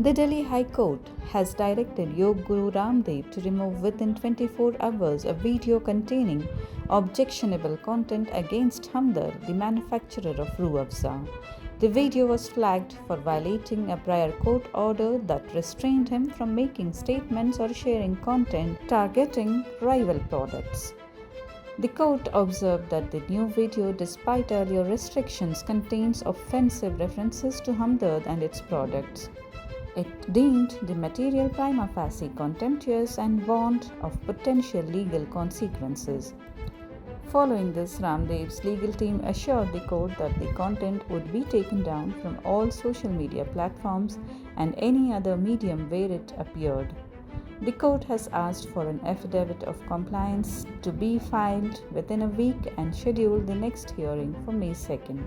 The Delhi High Court has directed Yog Guru Ramdev to remove within 24 hours a video containing objectionable content against Hamdard, the manufacturer of Rooh Afza. The video was flagged for violating a prior court order that restrained him from making statements or sharing content targeting rival products. The court observed that the new video, despite earlier restrictions, contains offensive references to Hamdard and its products. It deemed the material prima facie contemptuous and warned of potential legal consequences. Following this, Ramdev's legal team assured the court that the content would be taken down from all social media platforms and any other medium where it appeared. The court has asked for an affidavit of compliance to be filed within a week and scheduled the next hearing for May 2nd.